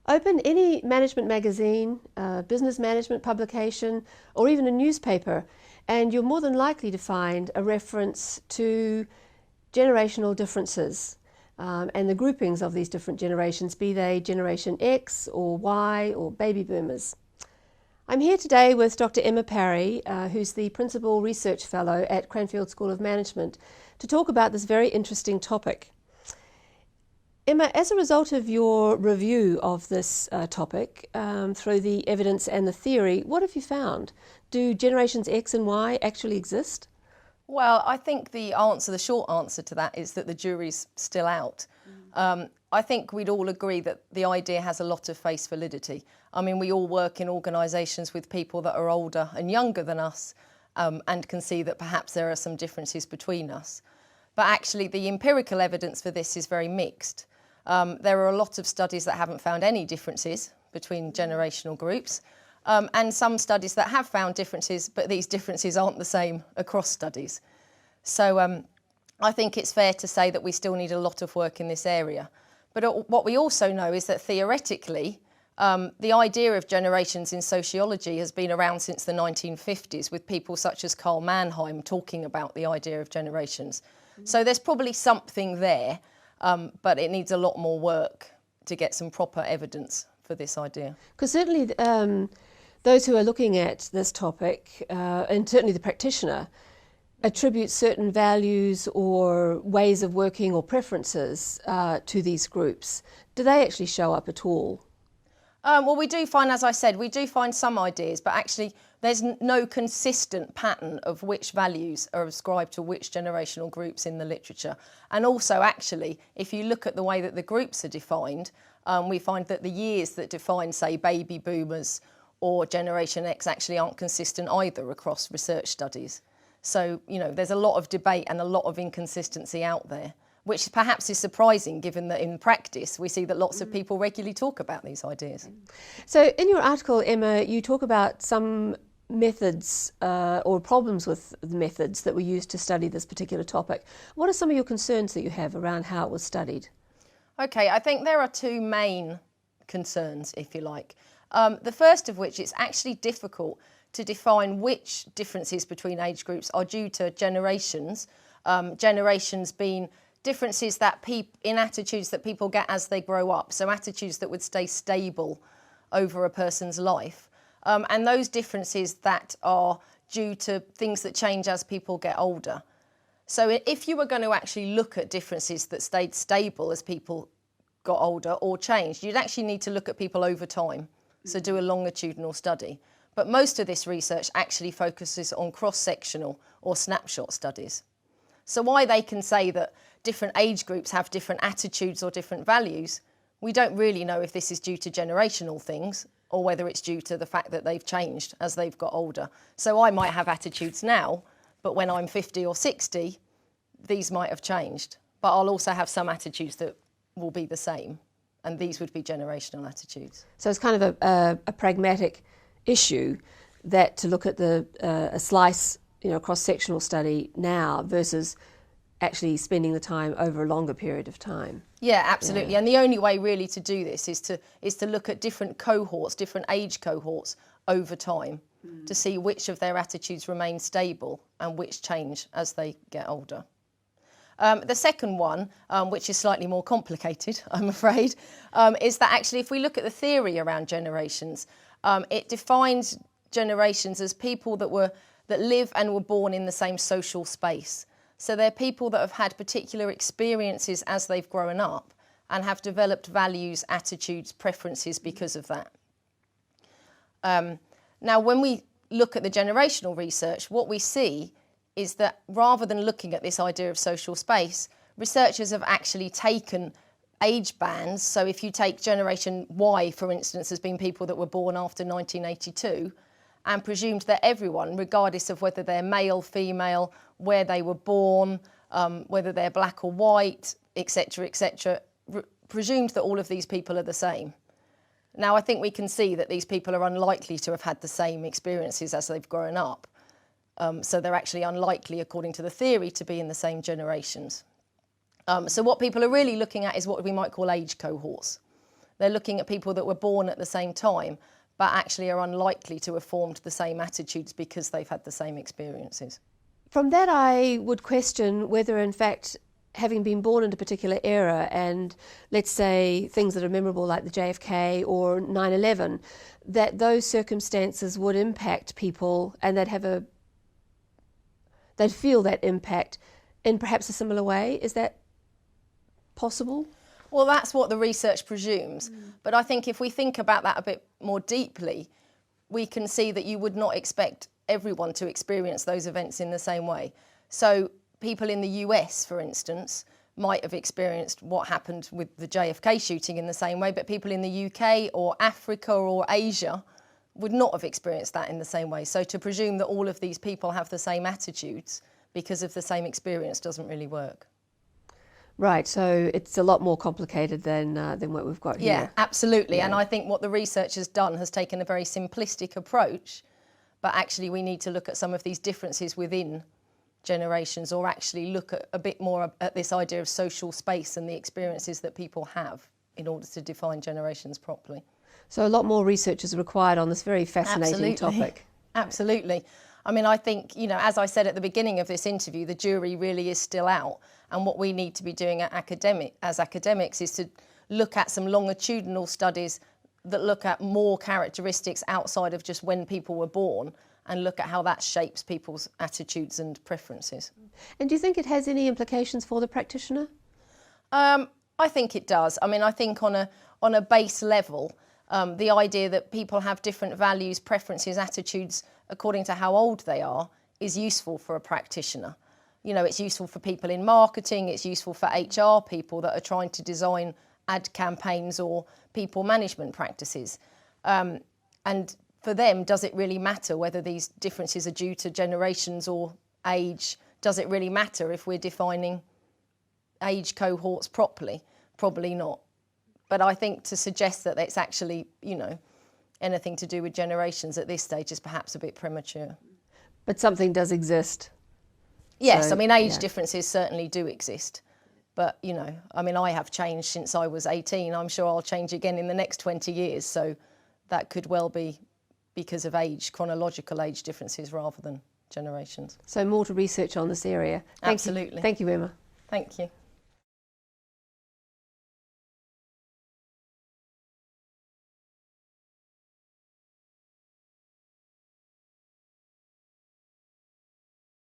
Open any management magazine, business management publication, or even a newspaper, and you're more than likely to find a reference to generational differences and the groupings of these different generations, be they Generation X or Y or baby boomers. I'm here today with Dr. Emma Parry, who's the Principal Research Fellow at Cranfield School of Management, to talk about this very interesting topic. Emma, as a result of your review of this topic through the evidence and the theory, what have you found? Do generations X and Y actually exist? Well, I think the short answer to that is that the jury's still out. I think we'd all agree that the idea has a lot of face validity. I mean, we all work in organisations with people that are older and younger than us and can see that perhaps there are some differences between us. But actually, the empirical evidence for this is very mixed. There are a lot of studies that haven't found any differences between generational groups, and some studies that have found differences, but these differences aren't the same across studies. So I think it's fair to say that we still need a lot of work in this area. But what we also know is that theoretically, the idea of generations in sociology has been around since the 1950s, with people such as Karl Mannheim talking about the idea of generations. So there's probably something there, but it needs a lot more work to get some proper evidence for this idea. Because certainly those who are looking at this topic, and certainly the practitioner, attribute certain values or ways of working or preferences to these groups. Do they actually show up at all? Well, we do find, as I said, we do find some ideas, but actually there's no consistent pattern of which values are ascribed to which generational groups in the literature. And also, actually, if you look at the way that the groups are defined, we find that the years that define, say, baby boomers or Generation X actually aren't consistent either across research studies. So, you know, there's a lot of debate and a lot of inconsistency out there, which perhaps is surprising given that in practice we see that lots of people regularly talk about these ideas. So in your article, Emma, you talk about some methods or problems with the methods that were used to study this particular topic. What are some of your concerns that you have around how it was studied? Okay, I think there are two main concerns, if you like. The first of which, it's actually difficult to define which differences between age groups are due to generations, generations being differences that in attitudes that people get as they grow up, so attitudes that would stay stable over a person's life, and those differences that are due to things that change as people get older. So if you were going to actually look at differences that stayed stable as people got older or changed, you'd actually need to look at people over time, so do a longitudinal study. But most of this research actually focuses on cross-sectional or snapshot studies. So why they can say that different age groups have different attitudes or different values, we don't really know if this is due to generational things or whether it's due to the fact that they've changed as they've got older. So I might have attitudes now, but when I'm 50 or 60, these might have changed. But I'll also have some attitudes that will be the same, and these would be generational attitudes. So it's kind of a pragmatic issue that to look at a slice, cross-sectional study now versus actually spending the time over a longer period of time. Yeah, absolutely. Yeah. And the only way really to do this is to look at different cohorts, different age cohorts over time to see which of their attitudes remain stable and which change as they get older. The second one, which is slightly more complicated, I'm afraid, is that actually if we look at the theory around generations, it defines generations as people that live and were born in the same social space. So they're people that have had particular experiences as they've grown up and have developed values, attitudes, preferences because of that. Now, when we look at the generational research, what we see is that rather than looking at this idea of social space, researchers have actually taken age bands. So if you take Generation Y, for instance, as being people that were born after 1982, and presumed that everyone, regardless of whether they're male, female, where they were born, whether they're black or white, etc., presumed that all of these people are the same. Now, I think we can see that these people are unlikely to have had the same experiences as they've grown up. So they're actually unlikely, according to the theory, to be in the same generations. So what people are really looking at is what we might call age cohorts. They're looking at people that were born at the same time, but actually are unlikely to have formed the same attitudes because they've had the same experiences. From that, I would question whether, in fact, having been born in a particular era, and let's say things that are memorable like the JFK or 9/11, that those circumstances would impact people and they'd feel that impact in perhaps a similar way. Is that possible? Well, that's what the research presumes. But I think if we think about that a bit more deeply, we can see that you would not expect everyone to experience those events in the same way. So people in the US, for instance, might have experienced what happened with the JFK shooting in the same way, but people in the UK or Africa or Asia would not have experienced that in the same way. So to presume that all of these people have the same attitudes because of the same experience doesn't really work. Right, so it's a lot more complicated than what we've got here. Yeah, absolutely. Yeah. And I think what the research has done has taken a very simplistic approach, but actually we need to look at some of these differences within generations, or actually look at a bit more at this idea of social space and the experiences that people have in order to define generations properly. So a lot more research is required on this very fascinating topic. Absolutely. I mean, I think, as I said at the beginning of this interview, the jury really is still out. And what we need to be doing as academics is to look at some longitudinal studies that look at more characteristics outside of just when people were born, and look at how that shapes people's attitudes and preferences. And do you think it has any implications for the practitioner? I think it does. I mean, I think on a base level, the idea that people have different values, preferences, attitudes according to how old they are is useful for a practitioner. It's useful for people in marketing, it's useful for HR people that are trying to design ad campaigns or people management practices. And for them, does it really matter whether these differences are due to generations or age? Does it really matter if we're defining age cohorts properly? Probably not. But I think to suggest that it's actually, anything to do with generations at this stage is perhaps a bit premature. But something does exist. Yes, so, age differences certainly do exist. But, I have changed since I was 18. I'm sure I'll change again in the next 20 years. So that could well be because of age, chronological age differences rather than generations. So more to research on this area. Absolutely. Thank you, Emma. Thank you.